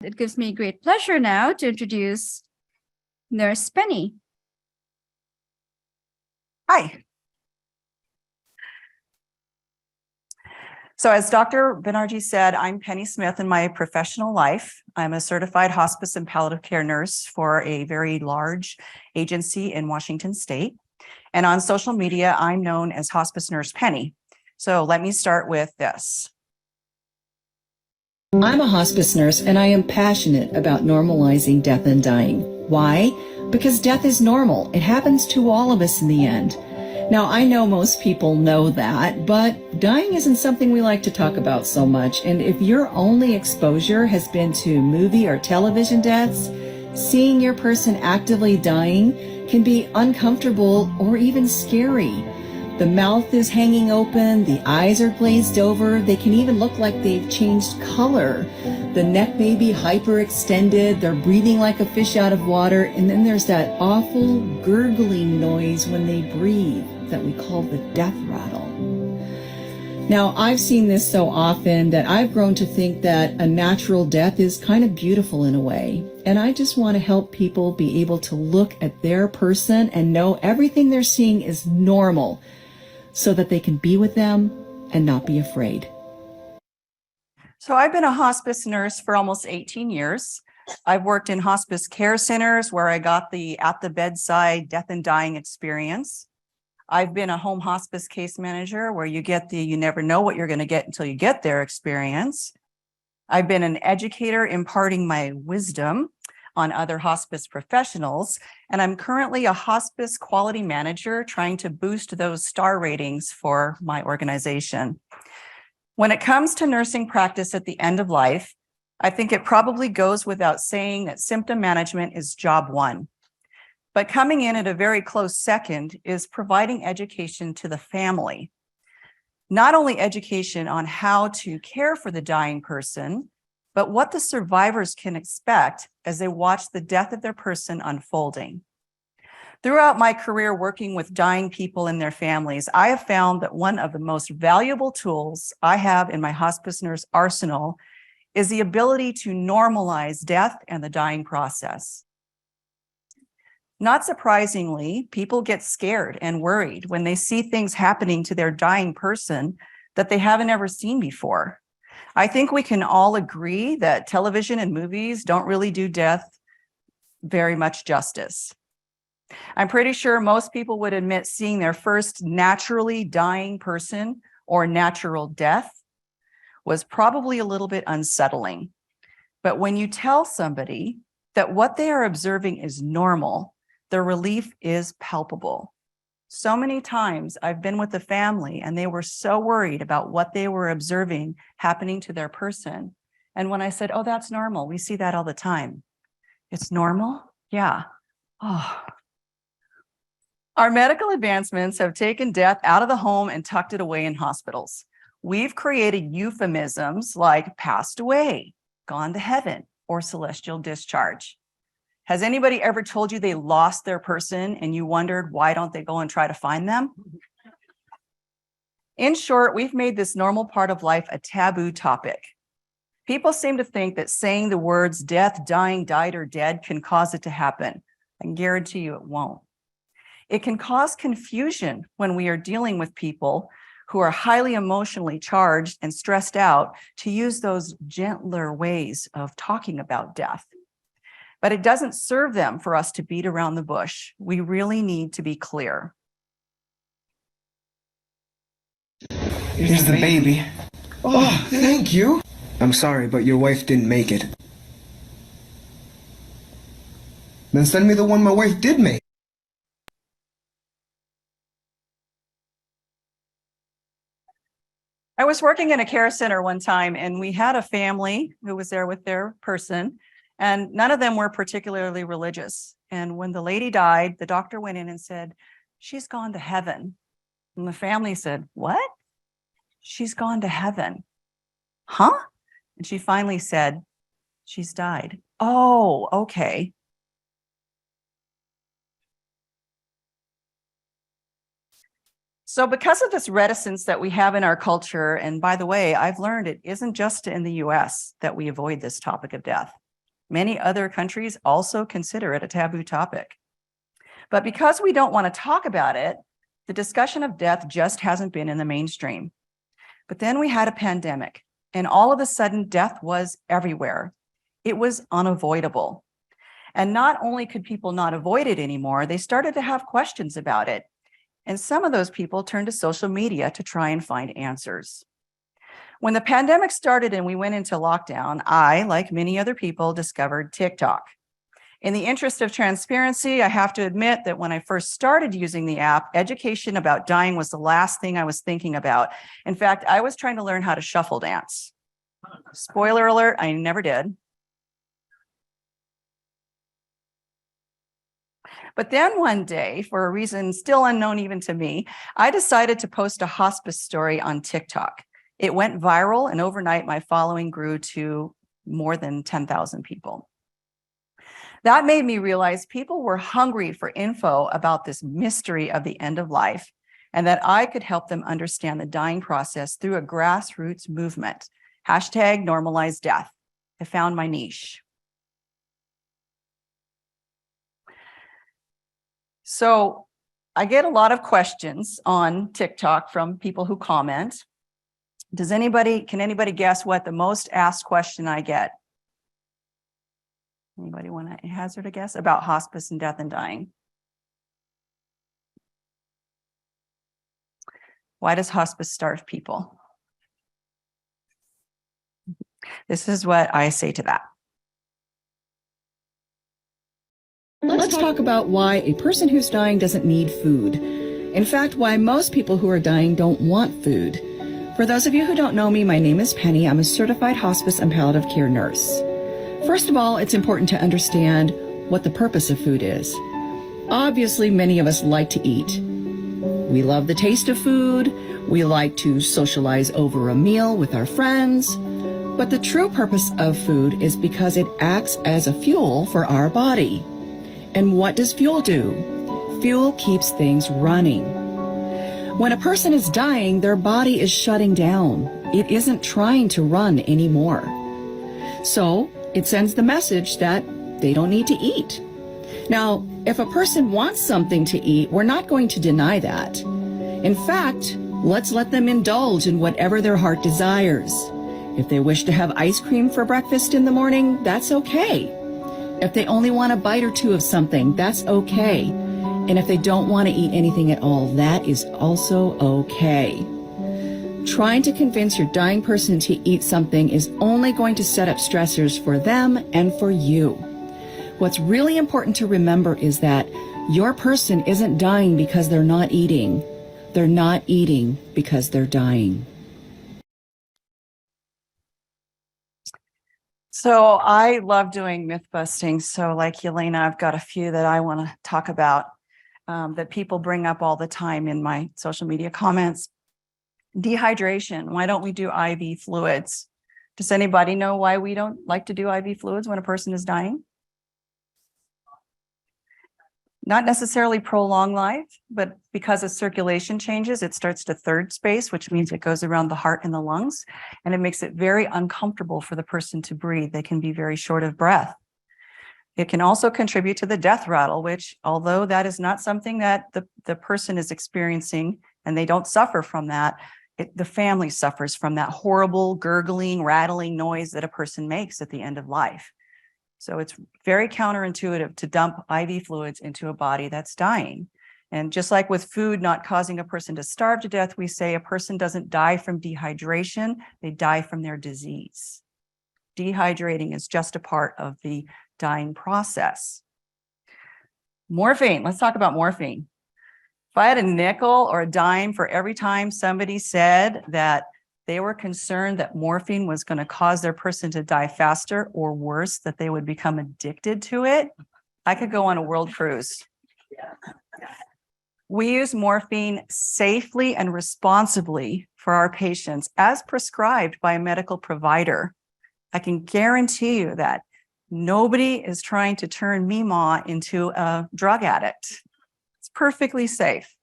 It gives me great pleasure now to introduce Nurse Penny. Hi. So as Dr. Banerjee said, I'm Penny Smith in my professional life. I'm a certified hospice and palliative care nurse for a very large agency in Washington State. And on social media, I'm known as Hospice Nurse Penny. So let me start with this. I'm a hospice nurse and I am passionate about normalizing death and dying. Why? Because death is normal. It happens to all of us in the end. Now, I know most people know that, but dying isn't something we like to talk about so much. And if your only exposure has been to movie or television deaths, seeing your person actively dying can be uncomfortable or even scary. The mouth is hanging open, the eyes are glazed over, they can even look like they've changed color. The neck may be hyperextended, they're breathing like a fish out of water, and then there's that awful gurgling noise when they breathe that we call the death rattle. Now, I've seen this so often that I've grown to think that a natural death is kind of beautiful in a way. And I just want to help people be able to look at their person and know everything they're seeing is normal, so that they can be with them and not be afraid. So I've been a hospice nurse for almost 18 years. I've worked in hospice care centers where I got the at the bedside death and dying experience. I've been a home hospice case manager where you get the you never know what you're going to get until you get there experience. I've been an educator imparting my wisdom on other hospice professionals, and I'm currently a hospice quality manager trying to boost those star ratings for my organization. When it comes to nursing practice at the end of life, I think it probably goes without saying that symptom management is job one. But coming in at a very close second is providing education to the family. Not only education on how to care for the dying person, but what the survivors can expect as they watch the death of their person unfolding. Throughout my career working with dying people and their families, I have found that one of the most valuable tools I have in my hospice nurse arsenal is the ability to normalize death and the dying process. Not surprisingly, people get scared and worried when they see things happening to their dying person that they haven't ever seen before. I think we can all agree that television and movies don't really do death very much justice. I'm pretty sure most people would admit seeing their first naturally dying person or natural death was probably a little bit unsettling. But when you tell somebody that what they are observing is normal, the relief is palpable. So many times I've been with the family and they were so worried about what they were observing happening to their person. And when I said, oh, that's normal, we see that all the time. It's normal? Yeah. Oh. Our medical advancements have taken death out of the home and tucked it away in hospitals. We've created euphemisms like passed away, gone to heaven, or celestial discharge. Has anybody ever told you they lost their person and you wondered why don't they go and try to find them? In short, we've made this normal part of life a taboo topic. People seem to think that saying the words death, dying, died, or dead can cause it to happen. I can guarantee you it won't. It can cause confusion when we are dealing with people who are highly emotionally charged and stressed out to use those gentler ways of talking about death. But it doesn't serve them for us to beat around the bush. We really need to be clear. Here's the baby. Oh, thank you. I'm sorry, but your wife didn't make it. Then send me the one my wife did make. I was working in a care center one time and we had a family who was there with their person, and none of them were particularly religious. And when the lady died, the doctor went in and said, she's gone to heaven. And the family said, what? She's gone to heaven. Huh? And she finally said, she's died. Oh, okay. So because of this reticence that we have in our culture, and by the way, I've learned it isn't just in the US that we avoid this topic of death. Many other countries also consider it a taboo topic. But because we don't want to talk about it, the discussion of death just hasn't been in the mainstream. But then we had a pandemic, and all of a sudden, death was everywhere. It was unavoidable. And not only could people not avoid it anymore, they started to have questions about it. And some of those people turned to social media to try and find answers. When the pandemic started and we went into lockdown, I, like many other people, discovered TikTok. In the interest of transparency, I have to admit that when I first started using the app, education about dying was the last thing I was thinking about. In fact, I was trying to learn how to shuffle dance. Spoiler alert, I never did. But then one day, for a reason still unknown even to me, I decided to post a hospice story on TikTok. It went viral, and overnight my following grew to more than 10,000 people. That made me realize people were hungry for info about this mystery of the end of life, and that I could help them understand the dying process through a grassroots movement. Hashtag normalize death. I found my niche. So I get a lot of questions on TikTok from people who comment. Can anybody guess what the most asked question I get? Anybody want to hazard a guess about hospice and death and dying? Why does hospice starve people? This is what I say to that. Let's talk about why a person who's dying doesn't need food. In fact, why most people who are dying don't want food. For those of you who don't know me, my name is Penny. I'm a certified hospice and palliative care nurse. First of all, it's important to understand what the purpose of food is. Obviously, many of us like to eat. We love the taste of food. We like to socialize over a meal with our friends. But the true purpose of food is because it acts as a fuel for our body. And what does fuel do? Fuel keeps things running. When a person is dying, their body is shutting down. It isn't trying to run anymore. So it sends the message that they don't need to eat. Now, if a person wants something to eat, we're not going to deny that. In fact, let's let them indulge in whatever their heart desires. If they wish to have ice cream for breakfast in the morning, that's okay. If they only want a bite or two of something, that's okay. And if they don't want to eat anything at all, that is also okay. Trying to convince your dying person to eat something is only going to set up stressors for them and for you. What's really important to remember is that your person isn't dying because they're not eating. They're not eating because they're dying. So I love doing myth busting. So like Yelena, I've got a few that I want to talk about that people bring up all the time in my social media comments. Dehydration. Why don't we do IV fluids? Does anybody know why we don't like to do IV fluids when a person is dying? Not necessarily prolong life, but because as circulation changes, it starts to third space, which means it goes around the heart and the lungs, and it makes it very uncomfortable for the person to breathe. They can be very short of breath. It can also contribute to the death rattle, which, although that is not something that the person is experiencing and they don't suffer from that, the family suffers from that horrible gurgling, rattling noise that a person makes at the end of life. So it's very counterintuitive to dump IV fluids into a body that's dying. And just like with food not causing a person to starve to death, we say a person doesn't die from dehydration, they die from their disease. Dehydrating is just a part of the dying process. Morphine, let's talk about morphine. If I had a nickel or a dime for every time somebody said that they were concerned that morphine was going to cause their person to die faster, or worse, that they would become addicted to it, I could go on a world cruise. We use morphine safely and responsibly for our patients as prescribed by a medical provider. I can guarantee you that nobody is trying to turn Meemaw into a drug addict. It's perfectly safe.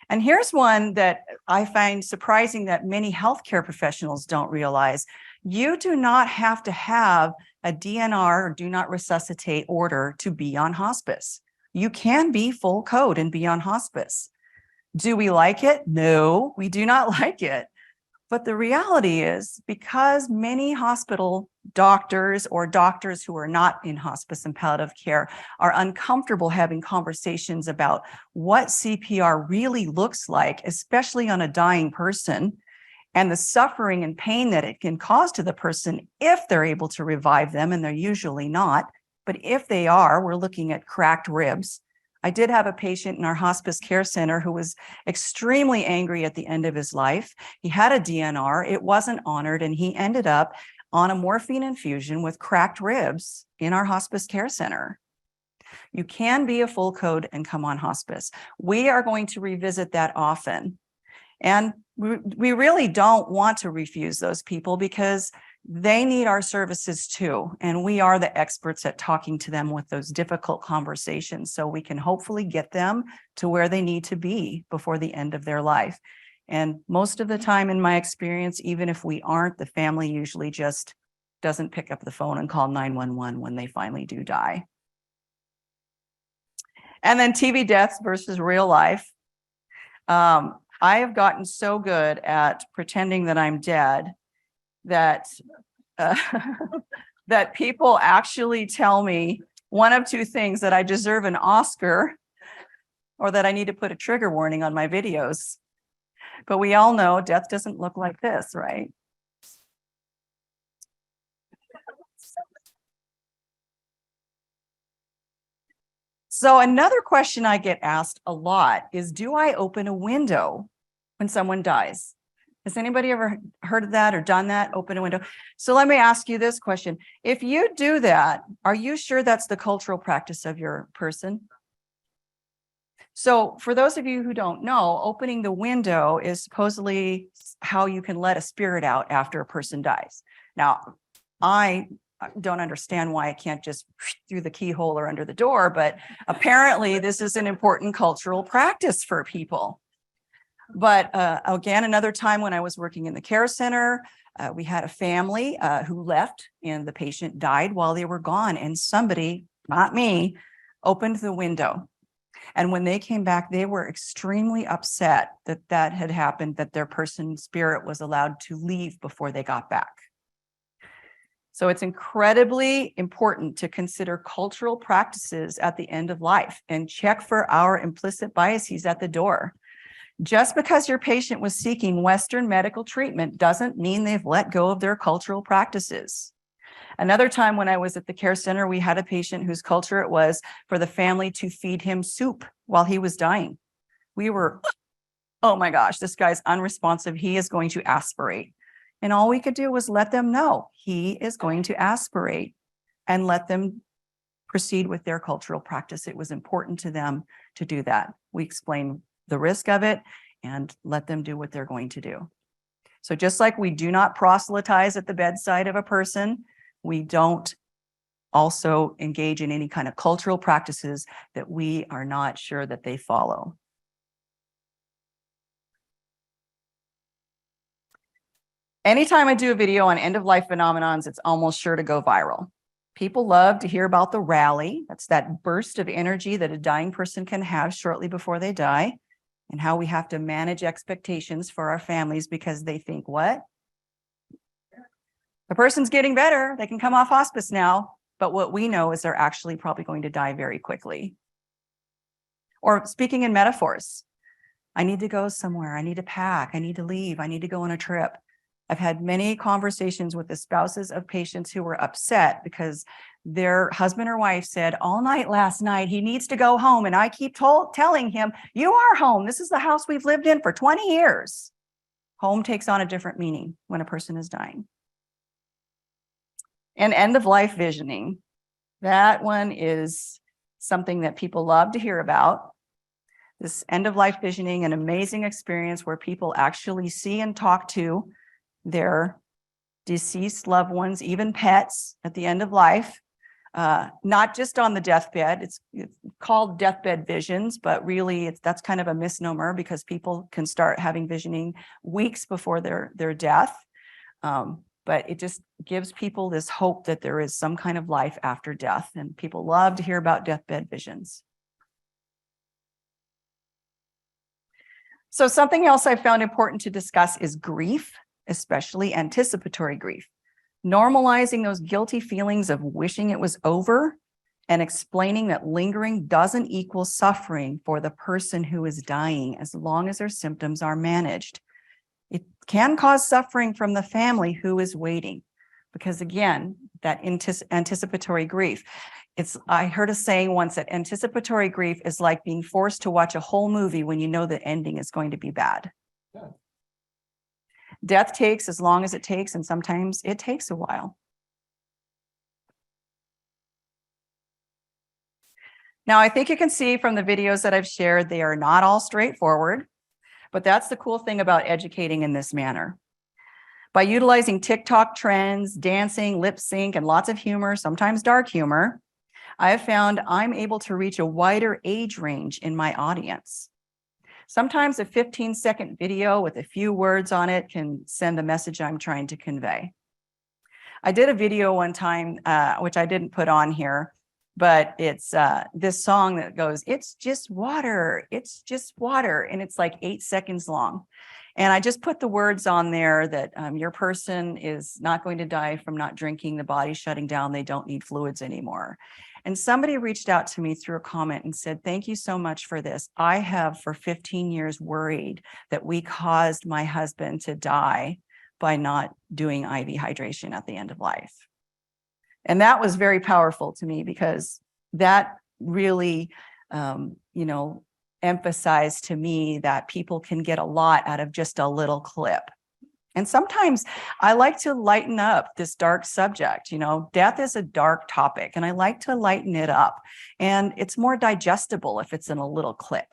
And here's one that I find surprising that many healthcare professionals don't realize. You do not have to have a DNR or do not resuscitate order to be on hospice. You can be full code and be on hospice. Do we like it? No, we do not like it. But the reality is, because many hospital doctors or doctors who are not in hospice and palliative care are uncomfortable having conversations about what CPR really looks like, especially on a dying person, and the suffering and pain that it can cause to the person if they're able to revive them, and they're usually not. But if they are, we're looking at cracked ribs. I did have a patient in our hospice care center who was extremely angry at the end of his life. He had a DNR, it wasn't honored, and he ended up on a morphine infusion with cracked ribs in our hospice care center. You can be a full code and come on hospice. We are going to revisit that often. And we really don't want to refuse those people because they need our services too. And we are the experts at talking to them with those difficult conversations, so we can hopefully get them to where they need to be before the end of their life. And most of the time, in my experience, even if we aren't, the family usually just doesn't pick up the phone and call 911 when they finally do die. And then TV deaths versus real life. I have gotten so good at pretending that I'm dead that that people actually tell me one of two things: that I deserve an Oscar or that I need to put a trigger warning on my videos. But we all know death doesn't look like this, right? So another question I get asked a lot is, do I open a window when someone dies? Has anybody ever heard of that or done that? Open a window. So let me ask you this question. If you do that, are you sure that's the cultural practice of your person? So for those of you who don't know, opening the window is supposedly how you can let a spirit out after a person dies. Now, I don't understand why I can't just through the keyhole or under the door, but apparently this is an important cultural practice for people. But again, another time when I was working in the care center, we had a family who left and the patient died while they were gone, and somebody, not me, opened the window. And when they came back, they were extremely upset that that had happened, that their person's spirit was allowed to leave before they got back. So it's incredibly important to consider cultural practices at the end of life and check for our implicit biases at the door. Just because your patient was seeking Western medical treatment doesn't mean they've let go of their cultural practices. Another time when I was at the care center, we had a patient whose culture it was for the family to feed him soup while he was dying. We were, oh my gosh, this guy's unresponsive. He is going to aspirate. And all we could do was let them know he is going to aspirate and let them proceed with their cultural practice. It was important to them to do that. We explained the risk of it and let them do what they're going to do. So just like we do not proselytize at the bedside of a person, we don't also engage in any kind of cultural practices that we are not sure that they follow. Anytime I do a video on end-of-life phenomenons, it's almost sure to go viral. People love to hear about the rally. That's that burst of energy that a dying person can have shortly before they die, and how we have to manage expectations for our families because they think, what? The person's getting better. They can come off hospice now. But what we know is they're actually probably going to die very quickly. Or speaking in metaphors, I need to go somewhere. I need to pack. I need to leave. I need to go on a trip. I've had many conversations with the spouses of patients who were upset because their husband or wife said all night last night, he needs to go home. And I keep telling him, you are home. This is the house we've lived in for 20 years. Home takes on a different meaning when a person is dying. And end-of-life visioning. That one is something that people love to hear about. This end-of-life visioning, an amazing experience where people actually see and talk to their deceased loved ones, even pets at the end of life, not just on the deathbed. It's called deathbed visions, but really that's kind of a misnomer because people can start having visioning weeks before their death. but it just gives people this hope that there is some kind of life after death. And people love to hear about deathbed visions. So something else I found important to discuss is grief, especially anticipatory grief. Normalizing those guilty feelings of wishing it was over and explaining that lingering doesn't equal suffering for the person who is dying as long as their symptoms are managed. It can cause suffering from the family who is waiting because, again, that anticipatory grief. I heard a saying once that anticipatory grief is like being forced to watch a whole movie when you know the ending is going to be bad. Yeah. Death takes as long as it takes, and sometimes it takes a while. Now, I think you can see from the videos that I've shared, they are not all straightforward, but that's the cool thing about educating in this manner. By utilizing TikTok trends, dancing, lip sync, and lots of humor, sometimes dark humor, I have found I'm able to reach a wider age range in my audience. Sometimes a 15-second video with a few words on it can send the message I'm trying to convey. I did a video one time, which I didn't put on here, but it's this song that goes, "It's just water, it's just water," and it's like 8 seconds long. And I just put the words on there that your person is not going to die from not drinking, the body's shutting down, they don't need fluids anymore. And somebody reached out to me through a comment and said, "Thank you so much for this. I have for 15 years worried that we caused my husband to die by not doing IV hydration at the end of life." And that was very powerful to me because that really, emphasized to me that people can get a lot out of just a little clip. And sometimes I like to lighten up this dark subject. Death is a dark topic, and I like to lighten it up. And it's more digestible if it's in a little clip.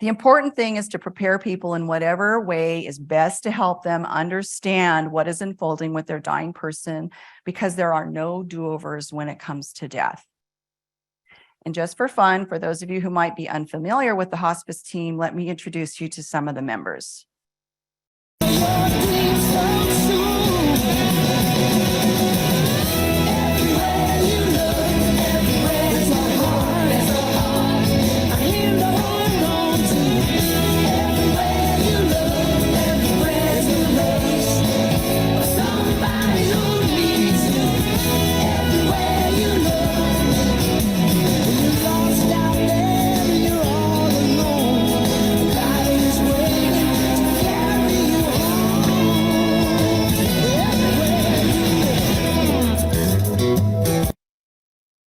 The important thing is to prepare people in whatever way is best to help them understand what is unfolding with their dying person, because there are no do-overs when it comes to death. And just for fun, for those of you who might be unfamiliar with the hospice team, let me introduce you to some of the members.